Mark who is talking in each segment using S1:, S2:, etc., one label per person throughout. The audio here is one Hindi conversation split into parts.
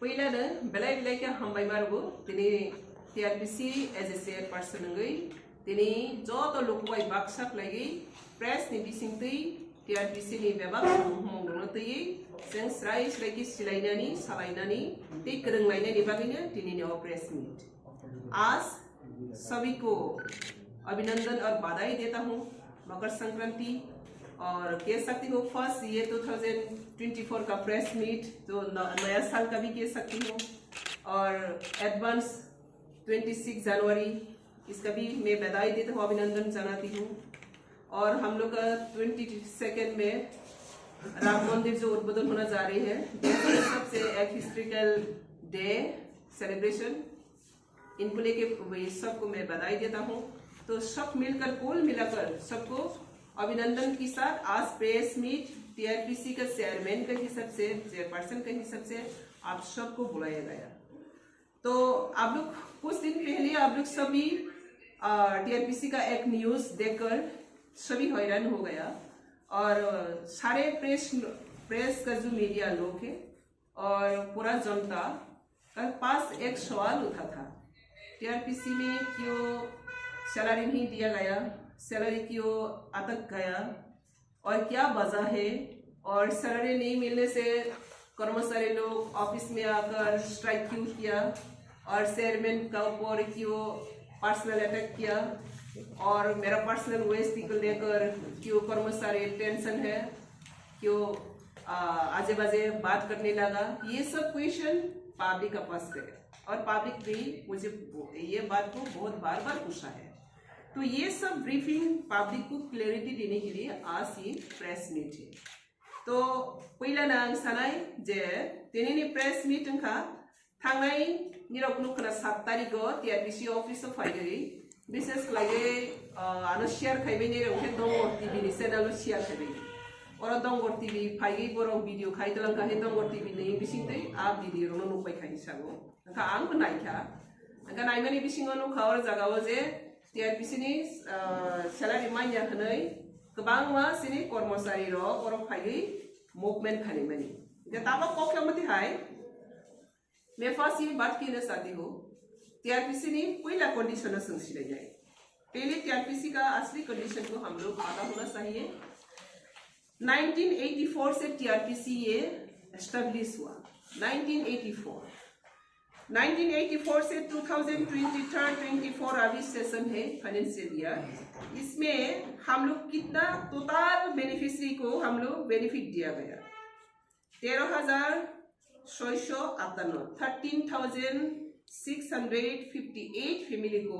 S1: पहिलानो बेलाय हामबाय मारगो दिनै टीआरपीसी एज ए चेयरपर्सन नङै दिनै जत लोकबाय बाक्साक लागि प्रेस नि बिसिंतै टीआरपीसी नि बेबाक हमदोंनो तैयै जों स्राय स्रायखि सिलायनानै सालायनानै दै फोरोंलायनायनि बागैनो दिनैनि प्रेस मीट। आज सभी को अभिनंदन और बधाई देता हूँ मकर संक्रांति और कह सकती हूँ फर्स्ट ये 2024 का प्रेस मीट जो नया साल का भी कह सकती हूँ और एडवांस 26 जनवरी इसका भी मैं बधाई देता हूँ अभिनंदन जनाती हूँ। और हम लोग का 22 में राम मंदिर जो उद्बोधन होना जा रही है सबसे एक हिस्ट्रिकल डे सेलिब्रेशन इनको लेके सबको मैं बधाई देता हूँ। तो सब मिलकर कुल मिलाकर सबको अभिनंदन के साथ आज प्रेस मीट टीआरपीसी का चेयरमैन के हिसाब से चेयरपर्सन के हिसाब से आप सबको बुलाया गया। तो आप लोग कुछ दिन पहले आप लोग सभी टीआरपीसी का एक न्यूज देखकर सभी हैरान हो गया और सारे प्रेस का जो मीडिया लोग है और पूरा जनता का पास एक सवाल उठा था टीआरपीसी में क्यों सैलरी नहीं दिया गया, सैलरी क्यों अटक गया और क्या वजह है और सैलरी नहीं मिलने से कर्मचारी लोग ऑफिस में आकर स्ट्राइक क्यों किया और चेयरमैन का ऊपर क्यों पर्सनल अटैक किया और मेरा पर्सनल वेस्ट को लेकर क्यों कर्मचारी टेंशन है, क्यों आजे बाजे बात करने लगा। ये सब क्वेश्चन पब्लिक का पास है और पब्लिक भी मुझे ये बात को बहुत बार पूछा है। तो ये सब ब्रीफिंग पब्लिक को क्लैरिटी देने के लिए आज ये प्रेस मीट है। तो पहिला नां सानाय जे दिनैनि प्रेस मीट का थांनाय निरकनुखना 7 तारिखो टीआरपीसी ऑफिस फैगै विशेष लगे आनो शेयर खाइबे ने रंगे दंगर टीवी नि चैनल शेयर खाइबे और दंगर टीवी फाइगै बर वीडियो खाइदलं का दंगर टीवी नै बिसिंतै आ वीडियो रनो नुबाय खाइ सागो का आं नायखा का नायमानि बिसिङाव नुखा और जागाव जे टीआरपीसी नि सैलरी माइया हनै गोबां मा सिनि कर्मचारी रो और फाइगै मूवमेंट खालिमानि जे ताबा कोख्यामति हाय मैं फर्स्ट ये बात कहना चाहती हूँ टीआरपीसी ने पहला कंडीशन संसिले जाए। पहले टीआरपीसी का असली कंडीशन को हम लोग पता होना चाहिए। 1984 से टीआरपीसी ये एस्टेब्लिश हुआ 1984 से 2023-24 अभी सेशन है फाइनेंशियल ईयर। इसमें हम लोग कितना टोटल बेनिफिशियरी को हम लोग बेनिफिट दिया गया 13,658 फैमिली को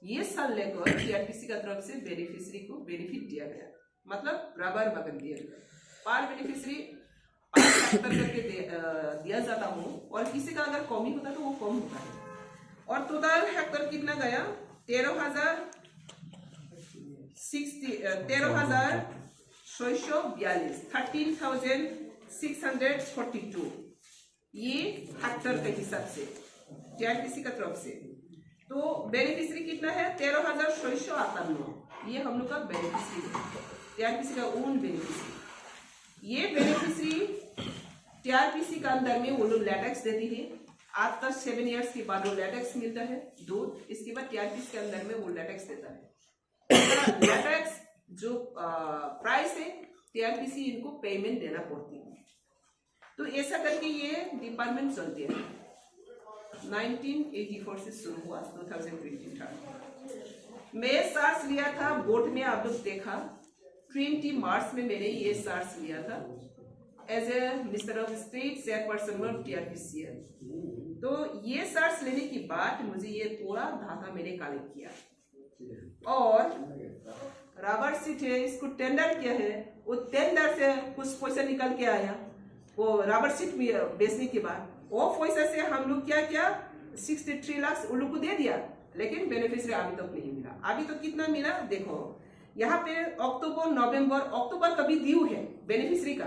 S1: ये साल लेकर टीआरपीसी का तरफ से बेनिफिशियरी को बेनिफिट दिया गया, मतलब बराबर बगल दिया गया। पर बेनिफिशियरी 5 हेक्टर करके दिया जाता हूँ और किसी का अगर कमी होता तो वो कम होता है। और टोटल हेक्टर कितना गया 13,642 ये हेक्टर के हिसाब से टीआरपीसी का तरफ से। तो बेनिफिशियरी कितना है 13,658 ये हम लोग का बेनिफिशियरी है टीआरपीसी का ओन बेनिफिशियरी। ये बेनिफिशियरी टीआरपीसी का अंदर में वो लोग लेटेक्स देती है। आफ्टर 7 इयर्स के बाद वो लेटेक्स मिलता है दूध, इसके बाद टीआरपीसी के अंदर में वो लेटेक्स देता है। लेटेक्स जो प्राइस है टीआरपीसी इनको पेमेंट देना पड़ती है। तो ऐसा करके ये डिपार्टमेंट चलती है। 1984 से शुरू हुआ 2023 मैं चार्ज लिया था बोर्ड में, आप लोग देखा 20 मार्च में मैंने ये चार्ज लिया था as a minister of state chairperson of TRPC. तो ये चार्ज लेने के बाद मुझे ये पूरा डाटा मैंने कलेक्ट किया और रबर सीट है इसको टेंडर किया है, वो टेंडर से कुछ पैसा निकल के आया। वो रबर सीट बेचने के बाद वो पैसा से हम लोग क्या 63 लाख उन लोग को दे दिया, लेकिन बेनिफिशियरी अभी तक नहीं मिला। अभी तो कितना मिला देखो यहाँ पे अक्टूबर का भी ड्यू है बेनिफिशियरी का,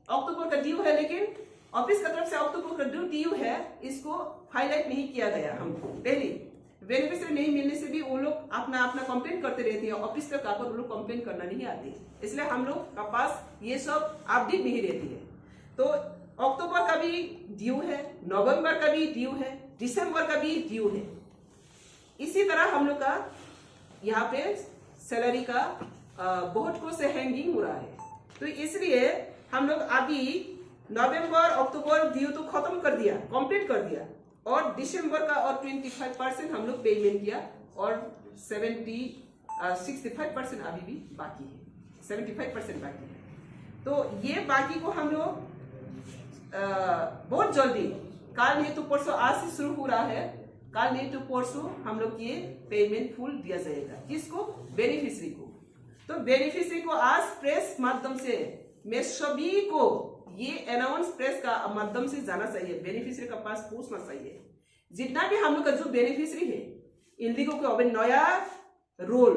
S1: अक्टूबर का ड्यू है, लेकिन ऑफिस की तरफ से अक्टूबर का ड्यू है इसको हाईलाइट नहीं किया गया। हमको पहले बेनिफिशियरी नहीं मिलने से भी वो लोग अपना कंप्लेंट करते रहते हैं, ऑफिस तक आकर वो लोग कंप्लेंट करना नहीं आते, इसलिए हम लोग का पास ये सब अपडेट नहीं रहती है। तो अक्टूबर का भी ड्यू है, नवंबर का भी ड्यू है, दिसंबर का भी ड्यू है। इसी तरह हम लोग का यहाँ पे सैलरी का बहुत कुछ हैंगिंग हो रहा है। तो इसलिए हम लोग अभी नवंबर अक्टूबर ड्यू तो खत्म कर दिया, कंप्लीट कर दिया, और दिसंबर का और 25% हम लोग पेमेंट किया, और 65% अभी भी बाकी है, 75% बाकी है। तो ये बाकी को हम लोग बहुत जल्दी, कल नहीं तो परसों, आज से शुरू हो रहा है, कल नहीं तो परसों हम लोग ये पेमेंट फुल दिया जाएगा। किसको? बेनिफिशियरी को। तो बेनिफिशियरी को आज प्रेस माध्यम से मैं सभी को ये अनाउंस प्रेस का माध्यम से जाना चाहिए, बेनिफिशियरी का पास पूछना चाहिए। जितना भी हम लोग का जो बेनिफिशियरी है, इन लोगों को अभी नया रोल,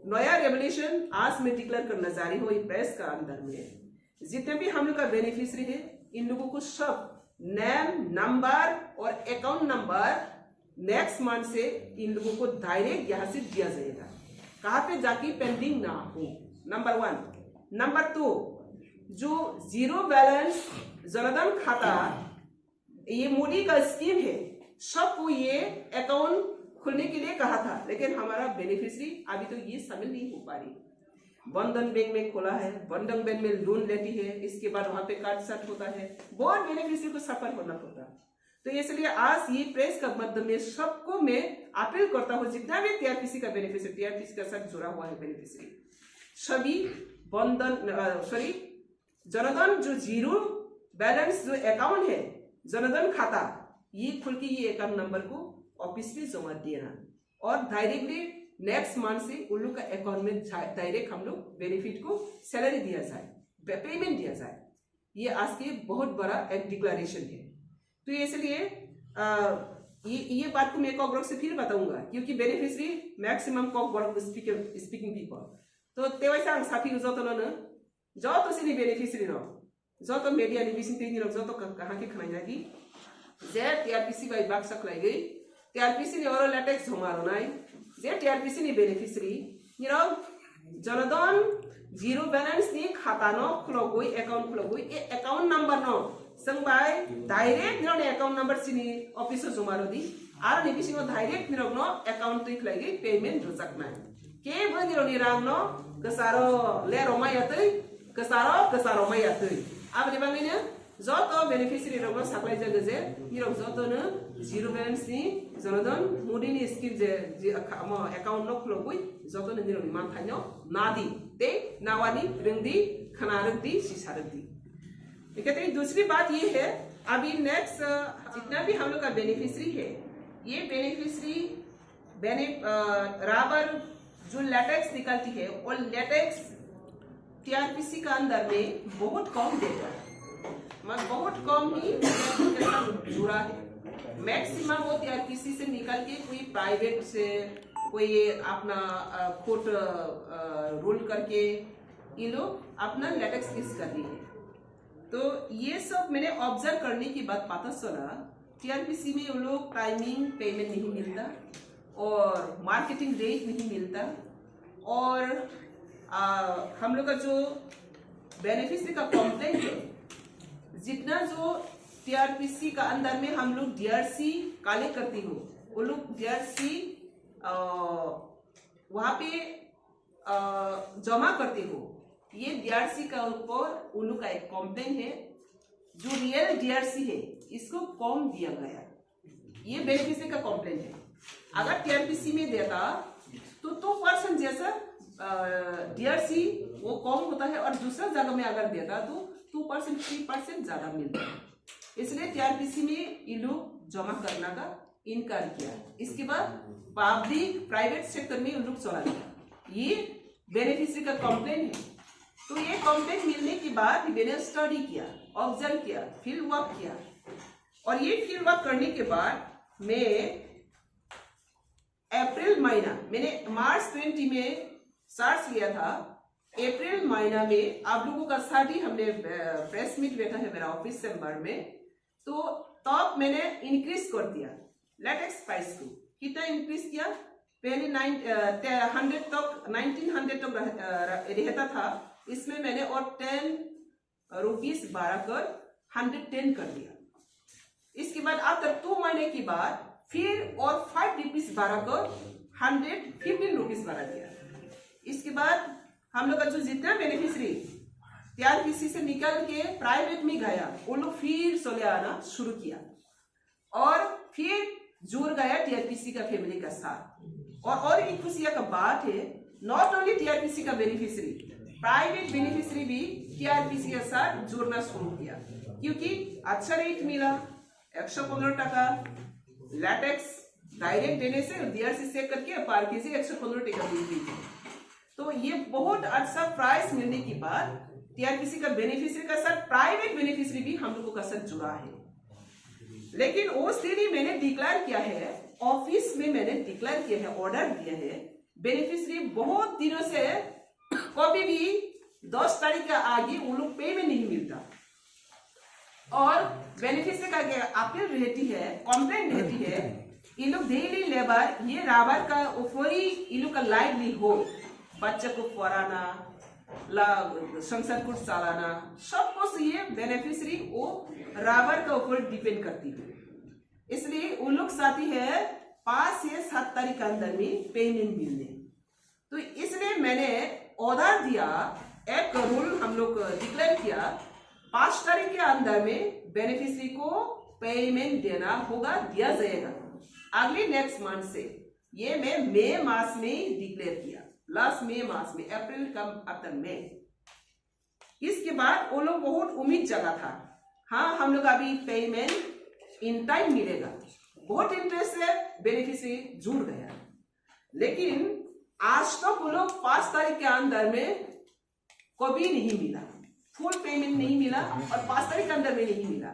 S1: नया रेवल्यूशन आज में डिक्लेयर करना जारी हो प्रेस का अंदर में। जितने भी हम लोग का बेनिफिशियरी है, इन लोगों को सब नेम, नंबर और अकाउंट नंबर नेक्स्ट मंथ से इन लोगों को डायरेक्ट यहाँ से दिया जाएगा, कहाँ पे जाके पेंडिंग ना हो। नंबर 1। नंबर 2, जो जीरो बैलेंस जनधन खाता, ये मोदी का स्कीम है, सबको ये अकाउंट खुलने के लिए कहा था, लेकिन हमारा बेनिफिशियरी अभी तो ये शामिल नहीं हो पा रही। बंधन बैंक में खोला है, बंधन बैंक में लोन लेती है, इसके बाद वहां पे काट साट होता है, बहुत बेनिफिशियरी को सफर होना पड़ता। तो इसलिए आज ये प्रेस का माध्यम में सबको मैं अपील करता हूँ, जितना भी टीआरपीसी का बेनिफिशियरी, टीआरपीसी का साथ जुड़ा हुआ है बेनिफिशियरी, सभी बंधन जनधन जो जीरो बैलेंस जो अकाउंट है, जनधन खाता, ये खुल के ये अकाउंट नंबर को ऑफिस में जमा देना, और डायरेक्टली नेक्स्ट मंथ से उन लोग का अकाउंट में डायरेक्ट हम लोग बेनिफिट को सैलरी दिया जाए, पेमेंट दिया जाए। ये आज के बहुत बड़ा एक डिक्लेरेशन है। तो इसलिए ये बात को मैं कॉकवर्क से फिर बताऊंगा, क्योंकि बेनिफिशियरी मैक्सिमम कॉकवर्क स्पीकिंग पीपल। तो तेवैसा आं साथी जतन जो तो सिनी बेनिफिशियरी न जो तो मीडिया नि बिसिं तेनि जो तो कहाँ के खनाइनागी जे टीआरपीसी बाई बाक्सक लाइगै टीआरपीसी नि ओरो लेटेक्स झमारो नाइ जे टीआरपीसी नि बेनिफिशियरी निरो जनधन जीरो बैलेंस नि खाता न खुलगै अकाउंट खुलगै ए अकाउंट नंबर न संबाय डायरेक्ट निरो अकाउंट नंबर सिनी ऑफिस जुमारो दी आर नि बिसिंग डायरेक्ट निरो न अकाउंट तै खुलाइगै पेमेंट रोजाकनाय के ब निरो नि रां न कसारो ले रमायातै कसारो मायातै अब नि बांगैनो जत बेनिफिशियरी रंग साप्लाय जगे जे निरो जतनो जीरो बैलेंस नि जनधन मोदी नि स्कीम जे अकाउंट न खुलगै जतनो निरो नि मानथाइनो नादी ते नावानी रंगदी खनारदी सिसारदी। कहते हैं दूसरी बात ये है, अभी नेक्स्ट जितना भी हम लोग का बेनिफिशियरी है, ये बेनिफिशियरी राबर जो लेटेक्स निकलती है, और लेटेक्स टीआरपीसी का अंदर में बहुत कम देता है, बहुत कम ही के साथ जुड़ा है। मैक्सिमम वो टीआरपीसी से निकल के कोई प्राइवेट से कोई अपना कोर्ट रूल करके ये लोग अपना लेटेक्स यूज कर रही है। तो ये सब मैंने ऑब्जर्व करने की बात पता चला, टीआरपीसी में वो लोग टाइमिंग पेमेंट नहीं मिलता, और मार्केटिंग रेट नहीं मिलता, और हम लोग का जो बेनिफिशियरी का कंप्लेंट है, जितना जो टीआरपीसी का अंदर में हम लोग डीआरसी कलेक्ट करती हो, वो लोग डीआरसी वहां पे जमा करते हो, ये डीआरसी का ऊपर उन लोग का एक कंप्लेंट है, जो रियल डीआरसी है इसको कम दिया गया, ये बेनिफिशियरी का कंप्लेंट है। अगर टीआरपीसी में देता तो 2% जैसा डीआरसी वो कम होता है, और दूसरा जगह में अगर देता तो 2% 3% ज्यादा मिलता है। इसलिए टीआरपीसी में ये लोग जमा करना का इनकार किया। इसके बाद पब्लिक प्राइवेट सेक्टर में उन लोग चला गया, ये बेनिफिशियरी का कंप्लेंट है। तो ये कंप्लेंट मिलने के बाद मैंने स्टडी किया, ऑब्जर्व किया, फील्ड वर्क किया, और ये फील्ड वर्क करने के बाद मैं अप्रैल महीना, मैंने मार्च 20 में सर्च लिया था, अप्रैल महीना में आप लोगों का साथ ही हमने प्रेस मीट बैठा है मेरा ऑफिस चैम्बर में, तो तब मैंने इंक्रीज कर दिया लेटेक्स प्राइस को। कितना इंक्रीज किया? पहले 1900 तक रहता था, इसमें मैंने और 10 रुपीज बढ़ाकर 110 कर दिया। इसके बाद आफ्टर 2 महीने के बाद फिर और 5 रुपीज बढ़ाकर 115 रुपीज बढ़ा दिया। इसके बाद हम लोग का जो जितना बेनिफिशियरी टीआरपीसी से निकल के प्राइवेट में गया वो लोग फिर चले आना शुरू किया और फिर जुड़ गया टीआरपीसी का फैमिली का साथ। और एक खुशी का बात है, नॉट ओनली टीआरपीसी का बेनिफिशियरी, प्राइवेट बेनिफिशियरी भी टीआरपीसी के साथ जुड़ना शुरू किया क्योंकि अच्छा रेट मिला, 115 टका लैटेक्स डायरेक्ट देने से डीआरसी से करके पर केजी 115 टका दी थी। तो ये बहुत अच्छा प्राइस मिलने के बाद टीआरपीसी का बेनिफिशियरी का साथ प्राइवेट बेनिफिशियरी भी हम लोगों का साथ जुड़ा है। लेकिन उस दिन ही मैंने डिक्लेयर किया है, ऑफिस में मैंने डिक्लेयर किया है, ऑर्डर दिया है, बेनिफिशियरी बहुत दिनों से कभी भी 10 तारीख के आगे उन लोग पेमेंट नहीं मिलता और बेनिफिशियरी का अपील रहती है, कंप्लेंट रहती है, ये लोग डेली लेबर ये राबर का ऊपर ही इन लोग का लाइवलीहुड, बच्चे को पढ़ाना, संसार को चलाना, सब कुछ ये बेनिफिशियरी वो राबर का ऊपर डिपेंड करती है। इसलिए उन लोग चाहती है 5 से 7 तारीख के अंदर में पेमेंट मिलने। तो इसलिए मैंने ऑर्डर दिया, एक रूल हम लोग डिक्लेयर किया, 5 तारीख के अंदर में बेनिफिशियरी को पेमेंट देना होगा, दिया जाएगा अगले नेक्स्ट मंथ से। ये मैं मई मास में डिक्लेयर किया, लास्ट मई मास में, अप्रैल कम आफ्टर मई। इसके बाद वो लोग बहुत उम्मीद जगा था, हाँ हम लोग अभी पेमेंट इन टाइम मिलेगा, बहुत इंटरेस्ट से बेनिफिशियरी जुड़ गया। लेकिन आज तक वो लोग 5 तारीख के अंदर में कभी नहीं मिला, फुल पेमेंट नहीं मिला और 5 तारीख के अंदर में नहीं मिला।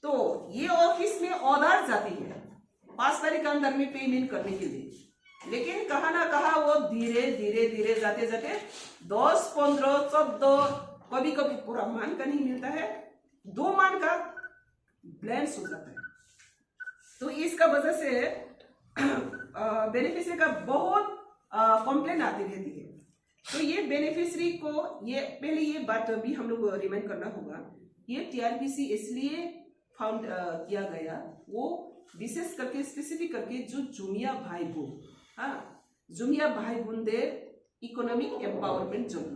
S1: तो ये ऑफिस में ऑर्डर जाती है 5 तारीख के अंदर में पेमेंट करने के लिए, लेकिन कहा ना कहा वो धीरे धीरे धीरे जाते जाते 10, 15, 14, कभी कभी पूरा मान का नहीं मिलता है, 2 मान का ब्लैंस हो जाता है। तो इसका वजह से बेनिफिशियरी का बहुत कंप्लेन आती रहती है। तो ये बेनिफिशियरी को ये पहले ये बात भी हम लोग रिमाइंड करना होगा, ये टीआरपीसी इसलिए फाउंड किया गया, वो विशेष करके स्पेसिफिक करके जो जुमिया भाई बहन, हाँ जुमिया भाई बहनদের इकोनॉमिक एम्पावरमेंट जন্য,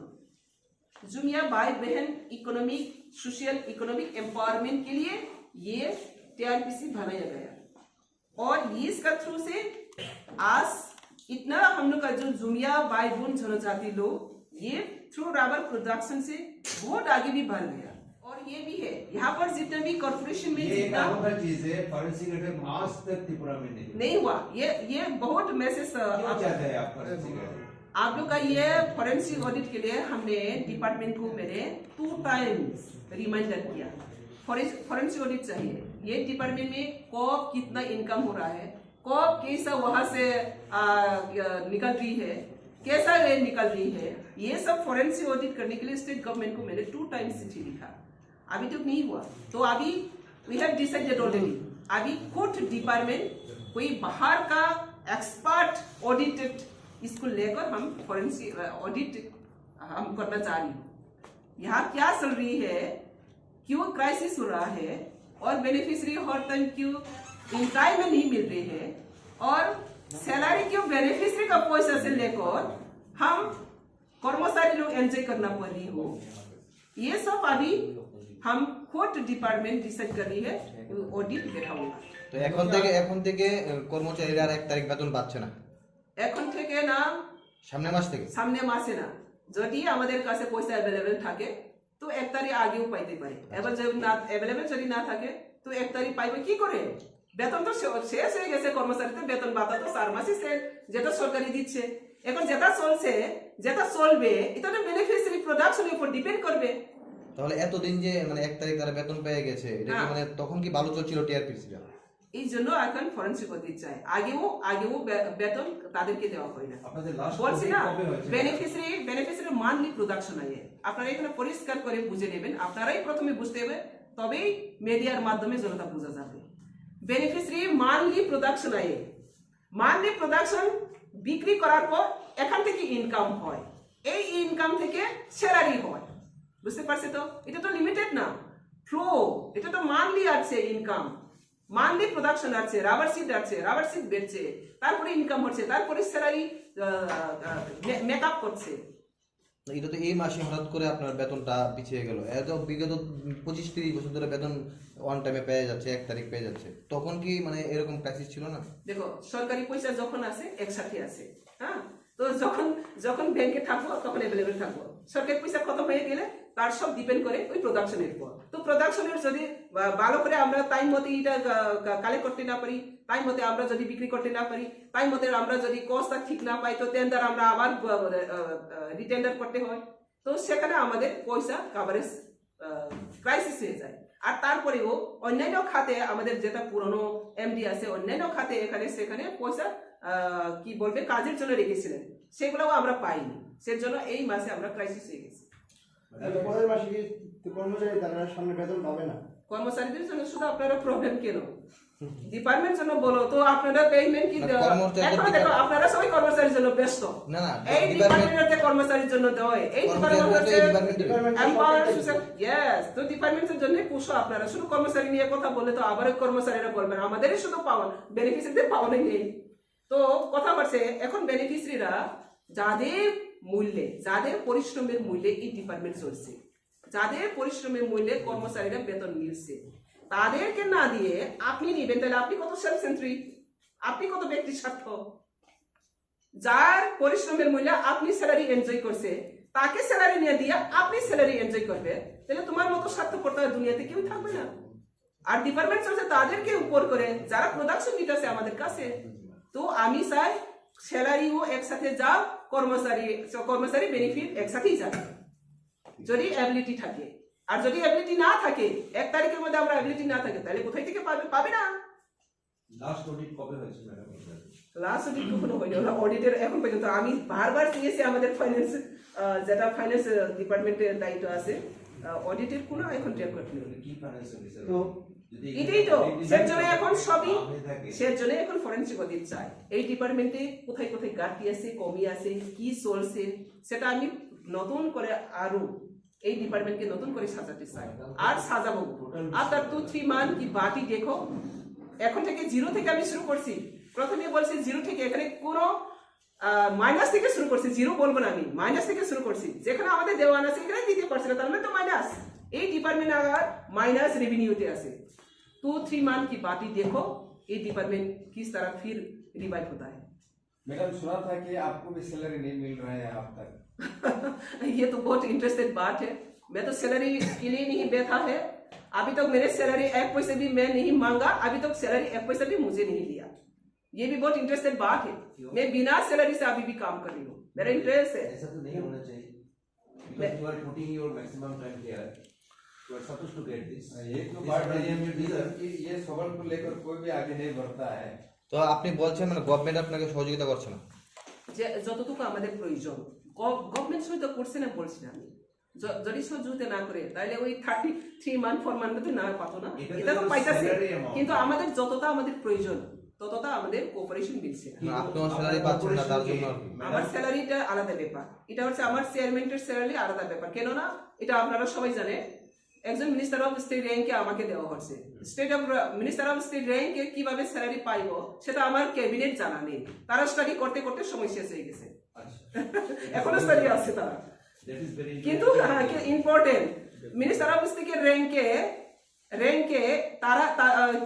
S1: जुमिया भाई बहन इकोनॉमिक सोशल इकोनॉमिक एम्पावरमेंट के लिए ये टीआरपीसी बनाया गया। और इसका थ्रू से आज इतना हम लोग का जो जुमिया भाई बहन जनजाति लोग ये थ्रू रबर प्रोडक्शन से बहुत आगे भी बढ़ गया। और ये भी है यहाँ पर जितना भी कॉर्पोरेशन में जितना
S2: चीज है फॉरेंसिक ऑडिट आज तक त्रिपुरा में नहीं
S1: हुआ, ये बहुत मैसेज आप लोग का ये फॉरेंसिक ऑडिट के लिए हमने डिपार्टमेंट को मैंने 2 टाइम्स रिमाइंडर किया, फॉरेंसिक ऑडिट चाहिए। ये डिपार्टमेंट में कब कितना इनकम हो रहा है, कब कैसा वहां से निकल रही है, कैसा रेट निकल रही है, ये सब फॉरेंसिक ऑडिट करने के लिए स्टेट गवर्नमेंट को मैंने 2 टाइम्स चिट्ठी लिखा, अभी तक नहीं हुआ। तो अभी वी हैव डिसाइडेड ऑलरेडी, अभी खुद डिपार्टमेंट कोई बाहर का एक्सपर्ट ऑडिटेड इसको लेकर हम फॉरेंसिक ऑडिट हम करना चाह रही हूँ। यहाँ क्या चल रही है, क्यों क्राइसिस हो रहा है और बेनिफिशियरी हर टाइम क्यों इन टाइम में नहीं मिल रही है और सैलरी क्यों बेनिफिशियरी का पैसा से लेकर हम कर्मचारी लोग एंजॉय करना पड़ रही हो, ये सब अभी हम खुद डिपार्टमेंट डिसाइड कर रही है, ऑडिट बैठा होगा।
S3: তো এখন থেকে কর্মচারীরা আর 1 তারিখ বেতন পাচ্ছে না,
S1: এখন থেকে না, সামনে মাসে না, যদি আমাদের কাছে পয়সা अवेलेबल থাকে তো 1 তারিখ আগেও পাইতে পারে, এবার যদি না अवेलेबल যদি না থাকে তো 1 তারিখ পাইবে কি করে, বেতন তো শেষ হয়ে গেছে, কর্মচারীদের বেতন ভাতা তো 4 মাসই শেষ, যেটা সরকারি দিচ্ছে, এখন যেটা চলছে যেটা চলবে এটা তো বেনিফিশিয়ারি প্রোডাকশনের উপর ডিপেন্ড করবে।
S3: তাহলে এতদিন যে মানে 1 তারিখ তারা বেতন পেয়ে গেছে, এটা কি মানে তখন কি ভালো চলছিল টিআরপিসিটা?
S1: এই জন্য এখন ফরেনসিক অডিট চাই, আগেও বেতন তাদেরকে দেওয়া হয় না। বলছি না বেনিফিশিয়ারি মান্থলি প্রোডাকশন আয়ে, আপনারা এখানে পরিষ্কার করে বুঝে নেবেন, আপনারাই প্রথমে বুঝতে হবে, তবেই মিডিয়ার মাধ্যমে জনতা বোঝা যাবে। বেনিফিশিয়ারি মান্থলি প্রোডাকশন আয়ে, মান্থলি প্রোডাকশন বিক্রি করার পর এখান থেকে ইনকাম হয়, এই ইনকাম থেকে স্যালারি হয়, বুঝতে পারছে তো? এটা তো লিমিটেড না, ফ্লো, এটা তো মান্থলি আছে ইনকাম, মান্থলি প্রোডাকশন আছে, রাবার সিট বেচছে, তারপরে ইনকাম হচ্ছে, তারপরে স্যালারি মেকআপ করছে।
S3: এটা তো এই মাসে হঠাৎ করে আপনার বেতনটা পিছিয়ে গেল, এত বিগত 25-30 বছর ধরে বেতন ওয়ান টাইমে পেয়ে যাচ্ছে, 1 তারিখ পেয়ে যাচ্ছে, তখন কি মানে এরকম ক্রাইসিস ছিল না?
S1: দেখো সরকারি পয়সা যখন আসে একসাথে আসে, হ্যাঁ, তো যখন ব্যাংকে থাকবো তখন অ্যাভেলেবেল থাকবো। সরকারি পয়সা খতম হয়ে গেলে তার সব ডিপেন্ড করে ওই প্রোডাকশনের উপর। তো প্রোডাকশনের যদি ভালো করে আমরা টাইম মতে এটা কালেক্ট করতে না পারি, টাইম মতে আমরা যদি বিক্রি করতে না পারি, টাইম মতে আমরা যদি কস্টটা ঠিক না পাই, তো টেন্ডার আমরা আবার রিটেন্ডার করতে হয়। তো সেখানে আমাদের পয়সা কাভারেজ ক্রাইসিস হয়ে যায়। আর তারপরেও অন্যান্য খাতে আমাদের যেটা পুরনো এমডি আছে, অন্যান্য খাতে এখানে সেখানে পয়সা কি বলবে কাজের জন্য রেখেছিলেন, সেগুলোও আমরা পাইনি। সেজন্য এই মাসে আমরা ক্রাইসিস হয়ে গেছি।
S4: পরের মাসে কি কর্মচারী তারা সামনে বেতন পাবে না?
S1: কর্মচারীদের জন্য শুধু আপনারা প্রবলেম কেন? ডিপার্টমেন্ট জন্য বলো তো, আপনারা পেমেন্ট কি এখন দেখো আপনারা সবাই কর্মচারীর জন্য ব্যস্ত।
S3: না না,
S1: এই ডিপার্টমেন্টের কর্মচারীর জন্য দেয়, এই ডিপার্টমেন্ট এমপাওয়ার সোশ্যাল, ইয়েস, তো ডিপার্টমেন্টের জন্য পুষো আপনারা। শুধু কর্মচারী নিয়ে কথা বললে তো আবার কর্মচারীরা বলবেন আমাদেরই শুধু পাওয়া, বেনিফিশিয়ারিদের পাওয়া নেই। তো কথা বলছে এখন বেনিফিশিয়ারিরা যাদের মূল্যে, যাদের পরিশ্রমের মূল্যে এই ডিপার্টমেন্ট চলছে, যাদের পরিশ্রমের মূল্যে কর্মচারীরা বেতন মিলছে, তাদেরকে না দিয়ে আপনি নিবেন, তাহলে আপনি কত সেলফ সেন্ট্রিক, আপনি কত ব্যক্তি স্বার্থ। যার পরিশ্রমের মূল্যে আপনি স্যালারি এনজয় করছে, তাকে স্যালারি নিয়ে দিয়ে আপনি স্যালারি এনজয় করবে, তাহলে তোমার মতো স্বার্থপরতা দুনিয়াতে কেউ থাকবে না। আর ডিপার্টমেন্ট চলছে তাদেরকে উপর করে, যারা প্রোডাকশন দিতেছে আমাদের কাছে। তো আমি চাই স্যালারিও একসাথে যাও, কর্মচারী বেনিফিট একসাথেই যাবে, যদি অ্যাবিলিটি থাকে। আর যদি অ্যাবিলিটি না থাকে, 1 তারিখের মধ্যে আমরা অ্যাবিলিটি না থাকে, তাহলে কোথায় থেকে পাবে না।
S2: লাস্ট অডিট কবে হয়েছে ম্যাডাম?
S1: লাস্ট অডিট কখনো হয়নি, ওরা অডিটের এখন পর্যন্ত আমি বারবার চেয়েছি আমাদের ফাইন্যান্স, যেটা ফাইন্যান্স ডিপার্টমেন্টের দায়িত্ব আছে, অডিটের কোনো এখন রেকর্ড নেই।
S2: কি ফাইন্যান্স অফিসার?
S4: তো
S1: এটাই তো, সেজন্য এখন সবই, সেজন্য এখন ফরেনসিক অডিট চাই। এই ডিপার্টমেন্টে কোথায় কোথায় ঘাটতি আছে, কমি আছে, কি চলছে, সেটা আমি নতুন করে আরো এই ডিপার্টমেন্টকে নতুন করে সাজাতে চাই, আর সাজাবো। আফটার 2-3 মান্থ কি বাটি দেখো, এখন থেকে জিরো থেকে আমি শুরু করছি। প্রথমে বলছি জিরো থেকে, এখানে কোনো মাইনাস থেকে শুরু করছি, জিরো বলবো না, আমি মাইনাস থেকে শুরু করছি। যেখানে আমাদের দেওয়ান আছে এখানে দিতে পারছে না, তার মানে তো মাইনাস। এই ডিপার্টমেন্ট আবার মাइनस रेवेन्यूতে আছে। 2-3 मंथ की बातें देखो, ये डिपार्टमेंट किस तरह फिर रिवाइव होता है।
S5: मैडम सुना था कि आपको भी सैलरी नहीं मिल रहा है अब तक।
S1: ये तो बहुत इंटरेस्टेड बात है। मैं तो सैलरी के लिए नहीं बैठा है, अभी तक मेरे सैलरी 1 पैसे भी मैं नहीं मांगा, अभी तक सैलरी 1 पैसा भी मुझे नहीं दिया। ये भी बहुत इंटरेस्टेड बात है। मैं बिना सैलरी से अभी भी काम कर रही हूँ, मेरा इंटरेस्ट है।
S2: ऐसा तो नहीं होना चाहिए, because you are putting your maximum time here, you are supposed to get this।
S5: ये तो बात है कि ये सवाल को लेकर कोई भी आगे नहीं बढ़ता है।
S3: তো আপনি বলছেন মানে গভর্নমেন্ট আপনাকে সহযোগিতা করছে না?
S1: যে যতটুকু আমাদের প্রয়োজন গভর্নমেন্ট সহযোগিতা করছে না বলছি না আমি। যদি সহযোগিতা না করে তাহলে ওই 33 মান্থ 4 মান্থে না পাতো না, এটা তো পাইতাছে, কিন্তু আমাদের যতটা আমাদের প্রয়োজন ততটা আমাদের কোঅপারেশন মিলছে না।
S3: আপনার স্যালারি পাচ্ছেন না তার জন্য
S1: আমার স্যালারিটা আলাদা ব্যাপার, এটা হচ্ছে আমার চেয়ারম্যানের স্যালারি আলাদা ব্যাপার। কেন না, এটা আপনারা সবাই জানেন, একজন মিনিস্টার অফ স্টেট র্যাঙ্কে আমাকে দেওয়া হচ্ছে। মিনিস্টার অফ স্টেট র্যাঙ্কে কিভাবে স্যালারি পাইবো সেটা আমার ক্যাবিনেট জানা নেই। তারা স্টাডি করতে করতে সময় শেষ হয়ে গেছে, এখনো স্টাডি আছে তারা। কিন্তু ইম্পর্টেন্ট, মিনিস্টার অফ স্টেটের র্যাঙ্কে তারা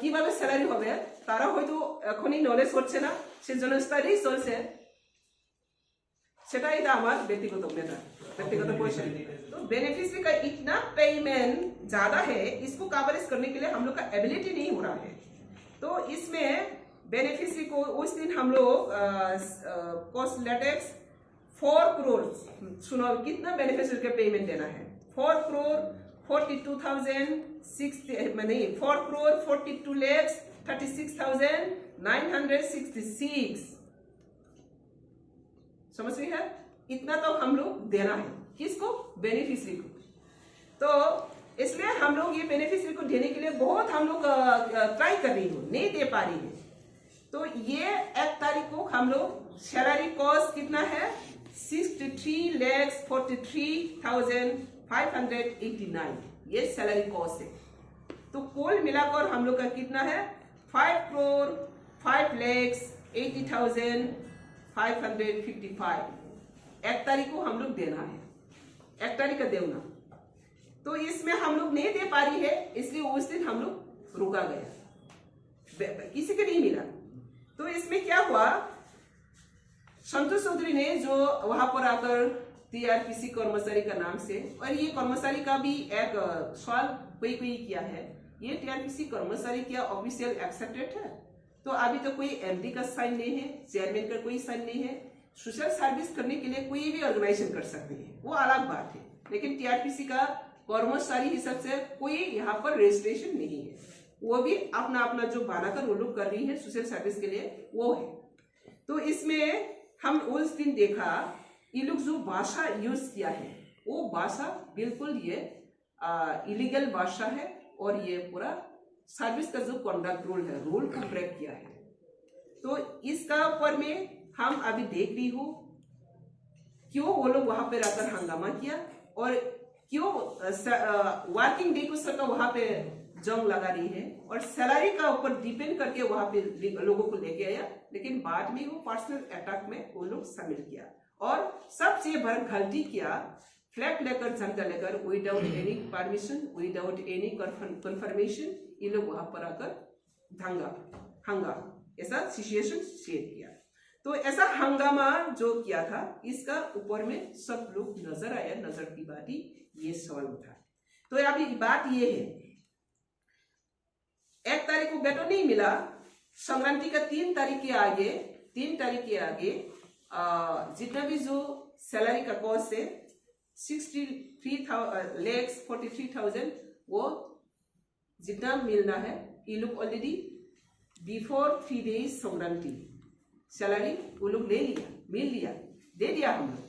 S1: কিভাবে স্যালারি হবে তারা হয়তো এখনই নলেজ হচ্ছে না, সেজন্য স্টাডি চলছে। সেটাই এটা আমার ব্যক্তিগত ম্যাটার, ব্যক্তিगत क्वेश्चन। तो बेनिफिशियरी का इतना पेमेंट ज्यादा है, इसको कवरेज करने के लिए हम लोग का एबिलिटी नहीं हो रहा है। तो इसमें बेनिफिशियरी को उस दिन हम लोग कॉस्ट लेटेक्स 4 करोड़, सुनो कितना बेनिफिशियरी का पेमेंट देना है, 4 करोड़ 42,36,966 समझ रही है, इतना तो हम लोग देना है। किसको? बेनिफिशियरी को। तो इसलिए हम लोग ये बेनिफिशियरी को देने के लिए बहुत हम लोग ट्राई कर रही हूँ, नहीं दे पा रही है। तो ये 1 तारीख को हम लोग सैलरी कॉस्ट कितना है, 63,43,589 ये सैलरी कॉस्ट है। तो कुल मिलाकर हम लोग का कितना है 5,05,80,555। 1 तारीख को हम लोग देना है, 1 तारीख का देना। तो इसमें हम लोग नहीं दे पा रही है, इसलिए उस दिन हम लोग रुका गया, किसी को नहीं मिला। तो इसमें क्या हुआ, संतोष चौधरी ने जो वहां पर आकर टीआरपीसी कर्मचारी का नाम से, और ये कर्मचारी का भी एक सवाल कोई किया है, ये टीआरपीसी कर्मचारी क्या ऑफिशियल एक्सेप्टेड है? तो अभी तो कोई एमडी का साइन नहीं है, चेयरमैन का कोई साइन नहीं है। सोशल सर्विस करने के लिए कोई भी ऑर्गेनाइजेशन कर सकती है, वो अलग बात है, लेकिन टीआरपीसी का कर्मचारी हिसाब से कोई यहाँ पर रजिस्ट्रेशन नहीं है। वो भी अपना अपना जो बनाकर वो लोग कर रही है सोशल सर्विस के लिए, वो है। तो इसमें हम उस दिन देखा ये लोग जो भाषा यूज किया है वो भाषा बिल्कुल ये इलीगल भाषा है, और ये पूरा सर्विस का जो कंडक्ट रूल है, रूल को ब्रेक किया है। तो इसका ऊपर में हम अभी देख रही हूँ क्यों वो लोग वहां पे रहकर हंगामा किया, और क्यों वर्किंग डे को सरकार वहां पे जंग लगा रही है, और सैलरी का ऊपर डिपेंड करके वहां पे लोगों को लेके आया, लेकिन बाद में वो पर्सनल अटैक में वो लोग शामिल किया, और सबसे बड़ा गलती किया फ्लैग लेकर, झंडा लेकर, without any permission, without any confirmation, ये लोग वहां पर आकर हंगामा ऐसा सिचुएशन क्रिएट किया। तो ऐसा हंगामा जो किया था, इसका ऊपर में सब लोग नजर आया, नजर की बात ही ये सवाल उठा। तो अभी बात ये है, 1 तारीख को वेतन नहीं मिला, संक्रांति का 3 तारीख के आगे जितना भी जो सैलरी का कॉस्ट है 63,43,000 वो जितना मिलना है, ये लोग already before 3 days Sankranti salary वो लोग ले लिया, दे दिया हम लोग,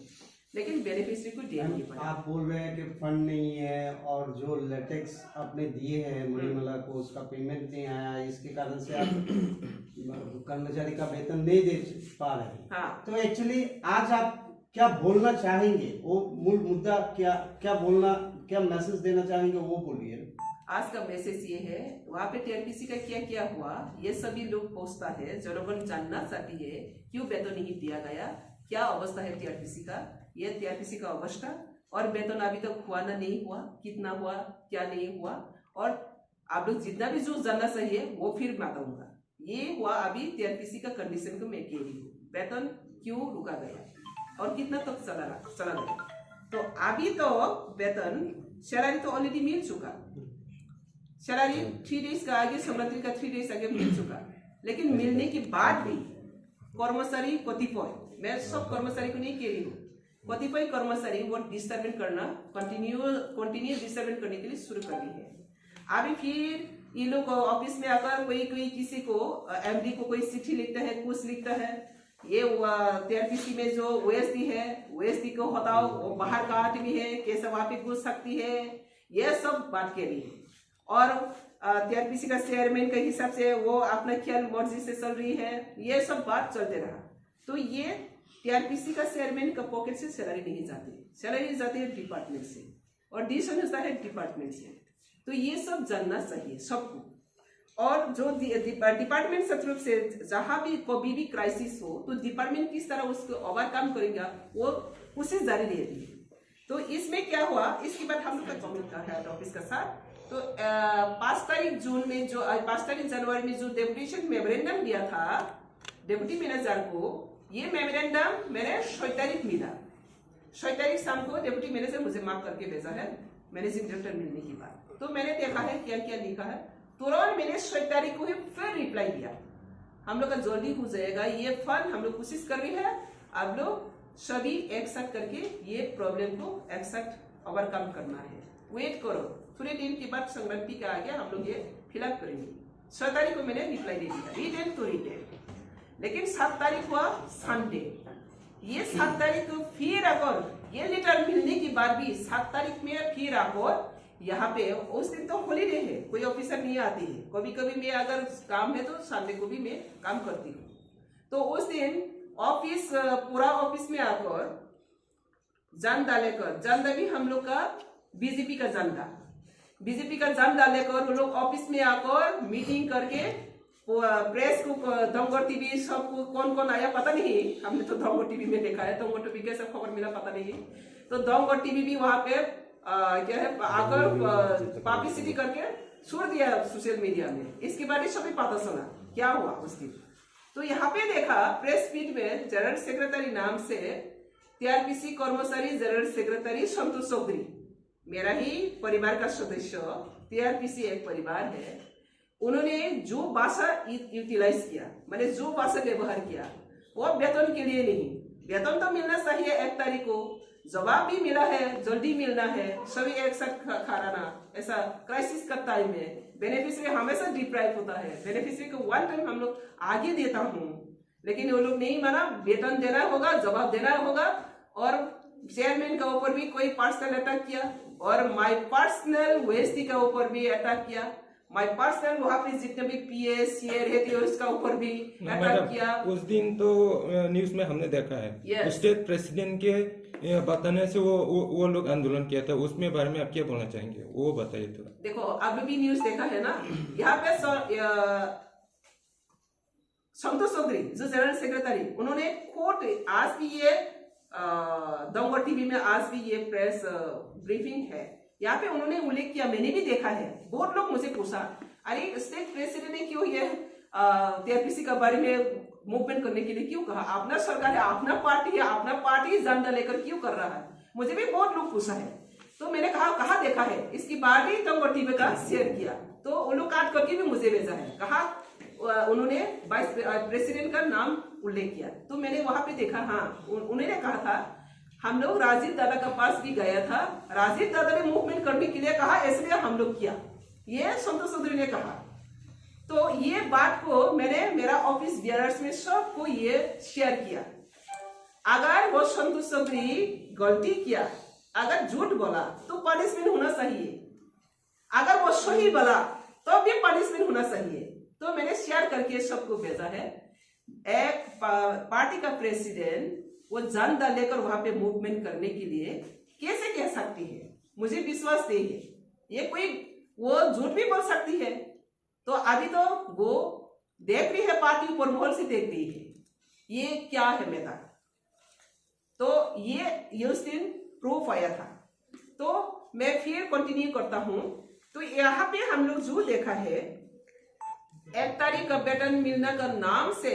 S1: लेकिन बेनिफिशियरी को दिया नहीं पड़ा।
S4: आप बोल रहे हैं कि फंड नहीं है, और जो लेटेक्स आपने दिए हैं मणिमाला को उसका पेमेंट नहीं आया, इसके कारण से आप कर्मचारी का वेतन नहीं दे पा रहे हैं।
S1: हाँ।
S4: तो एक्चुअली आज आप क्या बोलना चाहेंगे, वो मूल मुद्दा क्या मैसेज देना चाहेंगे, वो बोलिए।
S1: आज का मैसेज ये है, वहाँ पे टीआरपीसी का क्या क्या हुआ ये सभी लोग पूछता है, जनगण जानना चाहती है क्यों वेतन नहीं दिया गया, क्या अवस्था है टीआरपीसी का, ये टीआरपीसी का अवस्था, और वेतन अभी तक हुआ ना नहीं हुआ, कितना हुआ क्या नहीं हुआ, और आप लोग जितना भी जो जानना चाहिए वो फिर बताऊंगा। ये हुआ अभी टीआरपीसी का कंडीशन को मैं कह रही हूँ, वेतन क्यों रुका गया और कितना तक चला गया। तो अभी तो वेतन सैलरी तो ऑलरेडी मिल चुका, सैलरी 3 डेज का आगे, संक्रांति का 3 डेज आगे मिल चुका, लेकिन मिलने के बाद भी कर्मचारी कतिपय, मैं सब कर्मचारी को नहीं कह रही हूँ, कतिपय कर्मचारी वो डिस्टर्बेंस करना कंटिन्यू डिस्टर्बेंस करने के लिए शुरू कर दी है। अभी फिर ये लोग ऑफिस में आकर कोई किसी को एमडी को कोई चिट्ठी लिखता है, कुछ लिखता है, ये टीआरपीसी में जो ओएसडी है ओएसडी को हटाओ, वो बाहर का आदमी है कैसे वहां पे घुस सकती है, ये सब बात कह रही है। और टीआरपीसी का चेयरमैन के हिसाब से वो अपना ख्याल मर्जी से चल रही है, ये सब बात चलते रहा। तो ये टीआरपीसी का चेयरमैन का पॉकेट से सैलरी नहीं जाती, सैलरी जाती है डिपार्टमेंट से, और डिसीजन होता है डिपार्टमेंट से। तो ये सब जानना चाहिए सबको, और जो डिपार्टमेंट सत्र से जहां भी कोई भी क्राइसिस हो तो डिपार्टमेंट किस तरह उसको ओवरकम करेगा वो कोशिश जारी रहती है। तो इसमें क्या हुआ, इसके बाद हम लोग का कमेंट है हेड ऑफिस का साथ। तो 5 तारीख जनवरी में जो डेपुटेशन मेमोरेंडम दिया था डेप्यूटी मैनेजर को, ये मेमोरेंडम मैंने 6 तारीख मिला, 6 तारीख शाम को डेप्यूटी मैनेजर मुझे मार्क करके भेजा है मैनेजिंग डायरेक्टर मिलने की बात। तो मैंने देखा है क्या क्या लिखा है, तुरंत मैंने 6 तारीख को ही फिर रिप्लाई दिया, हम लोग का जल्दी हो जाएगा, ये फंड हम लोग कोशिश कर रही है, आप लोग सभी एक साथ करके ये प्रॉब्लम को एक साथ ओवरकम करना है, वेट करो, थोड़े दिन के बाद संक्रांति का आगे हम लोग ये फिलअप करेंगे। 6 तारीख को मैंने रिप्लाई दे दिया, रिटेन तो रिटेन। लेकिन 7 तारीख हुआ संडे, ये 7 तारीख को फिर अगर ये लेटर मिलने के बाद भी 7 तारीख में फिर अगर यहाँ पे, उस दिन तो हॉलीडे है, कोई ऑफिसर नहीं आती है, कभी कभी मैं अगर काम है तो संडे को भी मैं काम करती हूँ। तो उस दिन ऑफिस पूरा ऑफिस में आकर झंडा लेकर, झंडा भी हम लोग का बीजेपी का झंडा, बीजेपी का झंडा लेकर वो लोग ऑफिस में आकर मीटिंग करके प्रेस को दमगर टीवी सबको कौन कौन आया पता नहीं, हमने तो दमगर टीवी में देखा है, दमगर टीवी कैसे खबर मिला पता नहीं। तो दमगर टीवी भी वहां पे क्या है आकर पब्लिसिटी करके छोड़ दिया सोशल मीडिया में। इसके बाद सभी पता चला क्या हुआ उस दिन। तो यहाँ पे देखा प्रेस फीड में जनरल सेक्रेटरी नाम से टीआरपीसी कर्मचारी जनरल सेक्रेटरी संतोष चौधरी, मेरा ही परिवार का सदस्य, टीआरपीसी एक परिवार है, उन्होंने जो भाषा यूटिलाइज किया, मैंने जो भाषा व्यवहार किया वो वेतन के लिए नहीं, वेतन तो मिलना चाहिए 1 तारीख को, जवाब भी मिला है, जल्दी मिलना है, सभी एक साथ खाना, ऐसा क्राइसिस का टाइम है। बेनिफिशियरी हमेशा डिप्राइव होता है, बेनिफिशियरी को 1 टाइम हम लोग आगे देता हूँ, लेकिन वो लोग नहीं माना, वेतन देना होगा, जवाब देना होगा। और चेयरमैन के ऊपर भी कोई पर्सनल अटैक किया और माय पर्सनल वेस्टी के ऊपर भी अटैक किया, माय पर्सनल वहां पे जितने भी पीएस शेयर है थे उसका ऊपर भी अटैक किया।
S6: उस दिन तो न्यूज में हमने देखा है,
S1: Yes.
S6: स्टेट प्रेसिडेंट के बताने से वो लोग आंदोलन किया था, उसमें बारे में आप क्या बोलना चाहेंगे, वो बताइए थोड़ा।
S1: देखो अभी भी न्यूज देखा है ना, यहाँ पे संतोष चौधरी जो जनरल सेक्रेटरी, उन्होंने कोर्ट आज भी ये दमगर टीवी में आज भी ये प्रेस ब्रीफिंग है, यहाँ पे उन्होंने उल्लेख किया, मैंने भी देखा है। बहुत लोग मुझे पूछा अरे स्टेट प्रेसिडेंट ने क्यों ये टीआरपीसी के बारे में मूवमेंट करने के लिए क्यों कहा, अपना सरकार है, अपना पार्टी है, अपना पार्टी झंडा लेकर क्यों कर रहा है, मुझे भी बहुत लोग पूछा है। तो मैंने कहा देखा है, इसकी बात ही दमगर टीवी का शेयर किया, तो वो लोग काट करके भी मुझे भेजा है, कहा उन्होंने वाइस प्रेसिडेंट का नाम उल्लेख किया। तो मैंने वहां पे देखा, हाँ उन्होंने कहा था हम लोग राजीव दादा के पास भी गया था, राजीव दादा ने मूवमेंट करने के लिए कहा, इसलिए हम लोग किया, ये संतोष चौधरी ने कहा। तो ये बात को मैंने मेरा ऑफिस बियरर्स में सबको ये शेयर किया। अगर वो संतोष चौधरी गलती किया, अगर झूठ बोला तो पनिशमेंट होना चाहिए, अगर वो सही बोला तो भी पनिशमेंट होना चाहिए। तो मैंने शेयर करके सबको भेजा है। एक पार्टी का प्रेसिडेंट वो झंडा लेकर वहां पे मूवमेंट करने के लिए कैसे कह सकती है, मुझे विश्वास नहीं है, ये कोई वो झूठ भी बोल सकती है। तो अभी तो वो देख रही है, पार्टी ऊपर माहौल से देख रही है ये क्या है मेरा। तो ये उस दिन प्रूफ आया था। तो मैं फिर कंटिन्यू करता हूं। तो यहाँ पे हम लोग जो देखा है, 1 तारीख का वेतन मिलने का नाम से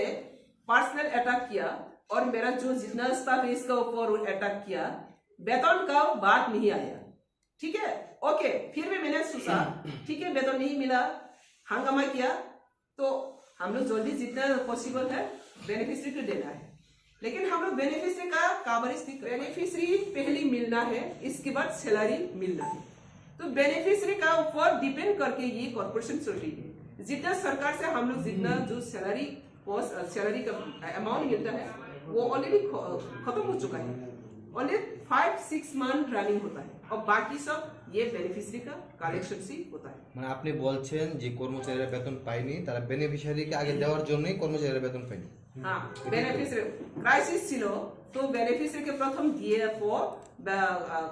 S1: पर्सनल अटैक किया और मेरा जो जितना स्टाफ है इसका ऊपर अटैक किया, वेतन का बात नहीं आया, ठीक है ओके। फिर भी मैंने सोचा ठीक है वेतन नहीं मिला, हंगामा किया, तो हम लोग जल्दी जितना पॉसिबल है बेनिफिशियरी को देना है, लेकिन हम लोग बेनिफिशियरी का कवरेज नहीं, बेनिफिशियरी पहले मिलना है, इसके बाद सैलरी मिलना है। तो बेनिफिशियरी का ऊपर डिपेंड करके ये कॉर्पोरेशन चल रही है। जितना सरकार से हम लोग जितना जो सैलरी का अमाउंट मिलता है वो ऑलरेडी खत्म हो चुका है, ऑलरेडी 5-6 मंथ रनिंग होता है, और बाकी सब ये बेनिफिशियरी का কালেকশন সি होता है।
S3: মানে আপনি বলছেন যে কর্মচারীরা বেতন পায়নি, তারা বেনিফিশিয়ারিকে আগে দেওয়ার জন্যই কর্মচারীরা বেতন পায়নি।
S1: হ্যাঁ বেনিফিশিয়ারি ক্রাইসিস ছিল, তো বেনিফিশিয়ারিকে প্রথম দিয়ে পর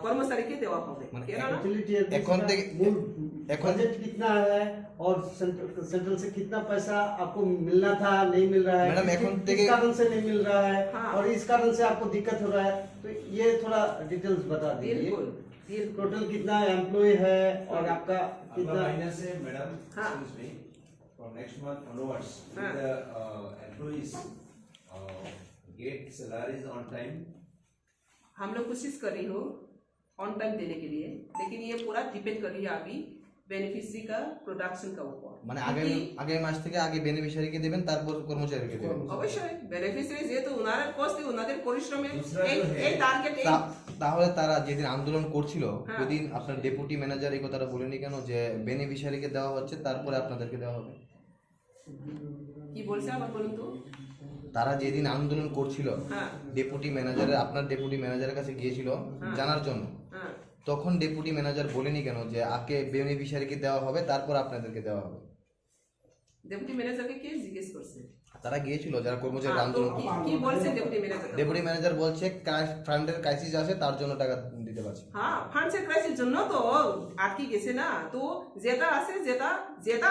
S1: কর্মচারীকে দেওয়া হবে।
S3: এখন থেকে
S4: बजट कितना है और सेंट्रल से कितना पैसा आपको मिलना था नहीं मिल रहा है,
S3: मैडम এখন
S4: किस
S3: থেকে
S4: कारण से नहीं मिल रहा है,
S1: हाँ।
S4: और इस कारण से आपको दिक्कत हो रहा है, तो ये थोड़ा डिटेल्स बता दीजिए।
S1: बिल्कुल
S4: टोटल कितना एम्प्लॉय है और आपका कितना
S2: माइनस है मैडम,
S1: हाँ।
S2: excuse me, for next month onwards,
S1: हाँ।
S2: will the employees get salaries on time?
S1: हम लोग कोशिश कर रही हो ऑन टाइम देने के लिए, लेकिन ये पूरा डिपेंड कर रही है अभी बेनिफिशियरी का प्रोडक्शन का ऊपर।
S3: মানে আগামী মাস থেকে আগে বেনিফিশিয়ারিকে দিবেন, তারপর কর্মচারীকে দিবেন।
S1: অবশ্যই বেনিফিশিয়ারি যেহেতু ওনাদের কষ্ট, ওনাদের পরিশ্রমে
S2: दूसरा जो है-
S1: এই টার্গেট
S3: তাহলে তারা যেদিন আন্দোলন করছিল
S1: হ্যাঁ।
S3: ওইদিন আপনার ডেপুটি ম্যানেজার এই কথাটা বলেনি কেন যে বেনিফিশিয়ারিকে দেওয়া হচ্ছে তারপরে আপনাদেরকে দেওয়া হবে?
S1: কি বলছে আবার বলুন তো।
S3: তারা যেদিন আন্দোলন করছিল
S1: হ্যাঁ
S3: ডেপুটি ম্যানেজারের আপনার ডেপুটি ম্যানেজারের কাছে গিয়েছিল
S1: হ্যাঁ।
S3: জানার জন্য,
S1: হ্যাঁ
S3: তখন ডেপুটি ম্যানেজার বলেনি কেন যে আগে বেনিফিশিয়ারিকে দেওয়া হবে তারপর আপনাদেরকে দেওয়া হবে?
S1: ডেপুটি ম্যানেজারকে কে জিজ্ঞেস করছে?
S3: তারা গিয়েছিল যারা কর্মচারী
S1: হ্যাঁ, তো
S3: আন্দোলন
S1: কি বলছে ডেপুটি ম্যানেজার?
S3: ডেপুটি ম্যানেজার বলছে ফান্ডের ক্রাইসিস আছে তার জন্য টাকা দিতে পারছি।
S1: হ্যাঁ, ফান্ডসের ক্রাইসিস জন্য তো আটকে গেছে না, তো যেটা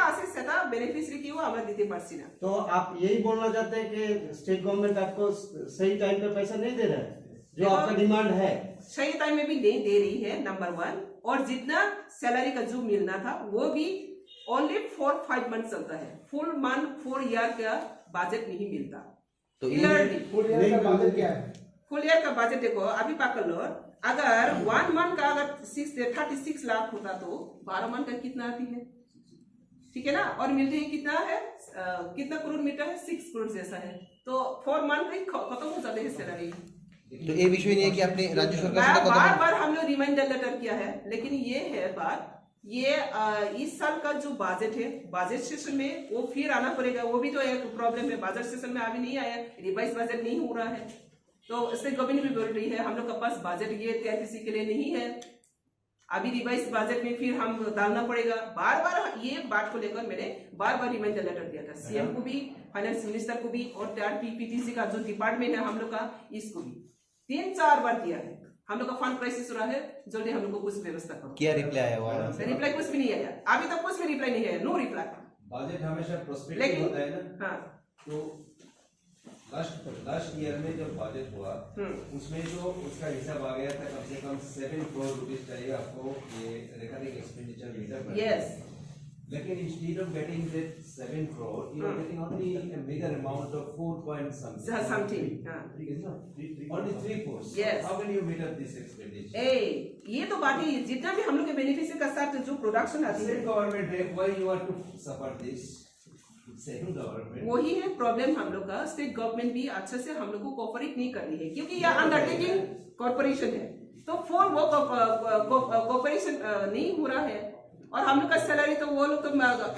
S1: আছে সেটা বেনিফিশিয়ারিকেও আমরা দিতে পারছি না।
S4: तो आप यही बोलना चाहते हैं कि स्टेट गवर्नमेंट आपको सही टाइम पे पैसा नहीं दे रहा है जो आपका डिमांड है?
S1: सही टाइम में भी नहीं दे रही है, नंबर 1, और जितना सैलरी का जो मिलना था वो भी ओनली 4-5 मंथ चलता है, फुल मंथ 4 ईयर का बजट नहीं मिलता।
S3: तो
S1: फुल ईयर का बजट देखो अभी पकड़ लो, अगर 1 मंथ का अगर 36 लाख होता तो 12 मंथ का कितना आती है, ठीक है ना, और मिलते ही कितना है, कितना करोड़ मीटर है, 6 करोड़ जैसा है, तो 4 मंथ में खत्म हो जाते हैं सैलरी।
S3: तो ये विषय नहीं है कि आपने राज्य सरकार से
S1: बार बार हम लोग रिमाइंडर लेटर किया है, लेकिन ये है बात, ये इस साल का जो बजट है, बजट सेशन में वो फिर आना पड़ेगा, वो भी तो एक प्रॉब्लम है, बजट सेशन में अभी नहीं आया, रिवाइज बजट नहीं हो रहा है, तो स्टेट गवर्नमेंट भी बोल रही है हम लोग के पास बजट ये TRPC के लिए नहीं है, अभी रिवाइज बजट में फिर हम डालना पड़ेगा। बार बार ये बात को लेकर मैंने बार बार रिमाइंडर लेटर दिया था, CM को भी, फाइनेंस मिनिस्टर को भी, और PPTC का जो डिपार्टमेंट है हम लोग का, इसको भी 3-4 बार दिया है। हम लोग का फंड क्राइसिस हो रहा है, जल्दी हम लोग को कुछ व्यवस्था करो।
S3: क्या रिप्लाई आया हुआ है?
S1: रिप्लाई कुछ भी नहीं आया, अभी तक कुछ भी रिप्लाई नहीं है, नो रिप्लाई।
S2: बजट हमेशा प्रोस्पेक्टिव
S1: लेकिन
S2: होता है ना,
S1: हाँ,
S2: तो लास्ट ईयर में जब बजट हुआ उसमें जो उसका हिसाब आ गया था कम से कम 7 करोड़ रुपीस चाहिए आपको ये रिकरिंग एक्सपेंडिचर मीटर पर।
S1: यस,
S2: लेकिन instead of getting that 7 crore you are getting only a bigger amount of 4 point something,
S1: हाँ।
S2: only 3 crores.
S1: Yes.
S2: How can you meet up this expenditure?
S1: ये तो बात ही, जितना भी हम लोग के बेनिफिशियरी का साथ जो प्रोडक्शन आती है,
S2: Same government rate, why you are to suffer this? Same government.
S1: वही है प्रॉब्लम हम लोग का, स्टेट गवर्नमेंट भी अच्छे से हम लोग को कोऑपरेट नहीं कर रही है, क्योंकि यह अंडरटेकिंग कॉर्पोरेशन है, तो फॉर वो कोऑपरेशन नहीं हो रहा है, और हम लोग का सैलरी तो वो लोग तो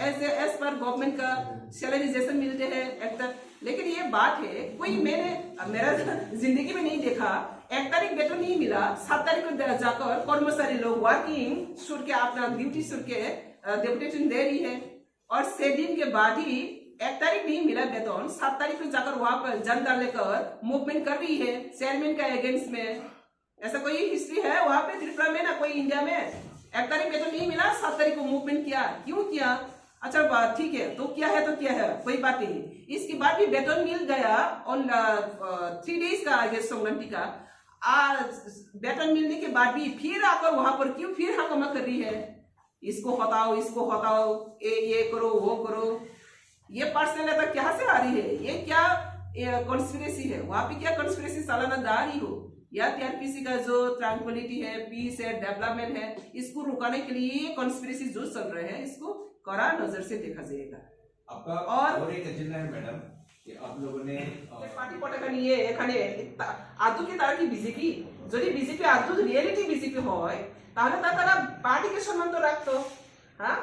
S1: एज पर गवर्नमेंट का सैलरी जैसे मिलते हैं एक तक, लेकिन ये बात है कोई मेरा जिंदगी में नहीं देखा 1 तारीख वेतन नहीं मिला, 7 तारीख को जाकर कर्मचारी लोग वर्किंग छोड़ के अपना ड्यूटी छोड़ के डेपुटेशन दे रही है, और 6 दिन के बाद ही 1 तारीख नहीं मिला वेतन, 7 तारीख को जाकर वहां पर जनता लेकर मूवमेंट कर रही है चेयरमैन का अगेंस्ट में। ऐसा कोई हिस्ट्री है वहां पे त्रिपुरा में, ना कोई इंडिया में? 1 तारीख वेतन नहीं मिला, 7 तारीख को मूवमेंट किया, क्यों किया? अच्छा बात ठीक है, तो क्या है तो क्या है, कोई बात नहीं। इसके बाद भी वेतन मिल गया ऑन 3 डेज का आगे संक्रांति का, वेतन मिलने के बाद भी फिर आकर वहां पर क्यों फिर हंगामा कर रही है, इसको हटाओ, ये करो, वो करो। ये पर्सनल अटैक कहाँ से आ रही है? ये क्या कॉन्स्पिरेसी है? वहां पे क्या कॉन्स्पिरेसी सालाना दा रही हो, या TRPC का जो ट्रांक्विलिटी है, पीस है, डेवलपमेंट है, इसको रुकाने के लिए कॉन्स्पिरेसी जो चल रहे हैं, इसको कड़ा नजर से देखा जाएगा।
S2: आपका
S1: और
S2: एक एजेंडा है मैडम कि आप लोगों ने
S1: পার্টি পটাকা নিয়ে এখানে আদৌ কি তারা কি বিজেপি? যদি বিজেপি আদৌ রিয়েলিটি বিজেপি হয় তাহলে তারা पार्टी के सम्मान तो रखतो। हाँ,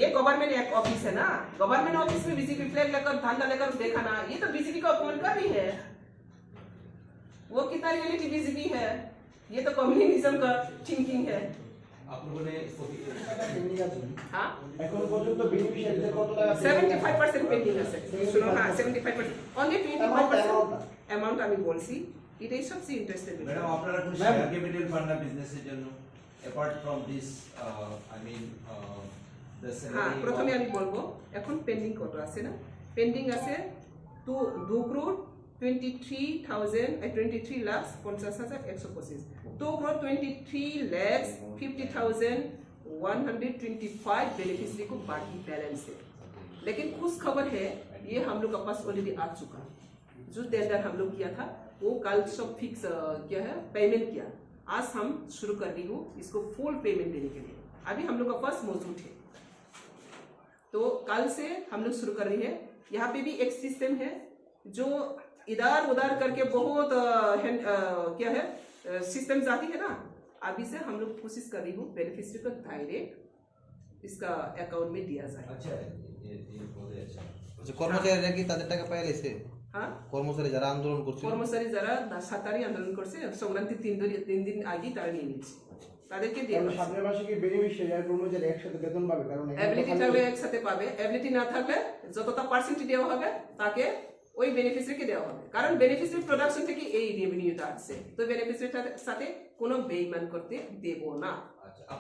S1: ये गवर्नमेंट एक ऑफिस है ना, गवर्नमेंट ऑफिस में बीजेपी फ्लैग लेकर झंडा लेकर देखा ना, ये तो बीजेपी को अपमान कर रही है। वो कितना रियलिटी बीजेपी है, ये तो कम्युनिज्म का थिंकिंग है।
S2: आप लोगों ने
S1: हाँ,
S4: এখন পর্যন্ত বেনিফিশিয়ারিদের কত টাকা
S1: 75% পেন্ডিং আছে। শুনো, হ্যাঁ 75%, অনলি 25% অ্যামাউন্ট আমি বলছি, এটাই সবচেয়ে ইন্টারেস্টেড।
S2: ম্যাডাম আপনারা কোনো শেয়ার ক্যাপিটাল ফান্ড না বিজনেসের জন্য apart from this I mean the
S1: হ্যাঁ,
S2: স্যালারি?
S1: প্রথমে আমি বলবো এখন পেন্ডিং কত আছে না, পেন্ডিং আছে 2 crore 23 lakh 50,125, 2 crore 23 lakhs 50,125 beneficiary को बाकी बैलेंस है। लेकिन खुश खबर है, ये हम लोग के पास ऑलरेडी आ चुका, जो टेंडर हम लोग किया था वो कल सब फिक्स क्या है पेमेंट किया, आज हम शुरू कर रही हूँ इसको फुल पेमेंट देने के लिए। अभी हम लोग का पास मौजूद है, तो कल से हम लोग शुरू कर रही है। यहाँ पे भी एक सिस्टम है जो इधर उधर करके बहुत क्या है सिस्टम जाती है ना, अभी से हम लोग कोशिश कर रही हूँ बेनिफिशियरी को डायरेक्ट इसका अकाउंट में दिया जाए।
S2: अच्छा है, ये बहुत ही अच्छा।
S3: আচ্ছা, কর্মচারীরা কি তাদের টাকা পেয়ে গেছে?
S1: हाँ,
S3: কর্মচারী যারা আন্দোলন করছে,
S1: কর্মচারী যারা 7 তারিখ আন্দোলন করছে সংক্রান্তি 3 দিন আগে তারা নিয়ে নিচ্ছে, তাদেরকে দিয়ে
S7: কারণ সামনের মাসে কি বেনিফিশিয়ারি আর কর্মচারী একসাথে বেতন পাবে? কারণ
S1: এবিলিটি থাকলে একসাথে পাবে, এবিলিটি না থাকলে যতটা পার্সেন্টেজ দেওয়া হবে তাকে ওই বেনিফিসিয়ারিকে দেওয়া হবে, কারণ বেনিফিসিয়ারি প্রোডাকশন থেকে এই রেভিনিউটা আসছে, তো বেনিফিসিয়ারির সাথে কোনো বেইমান করতে দেব না।
S2: अच्छा,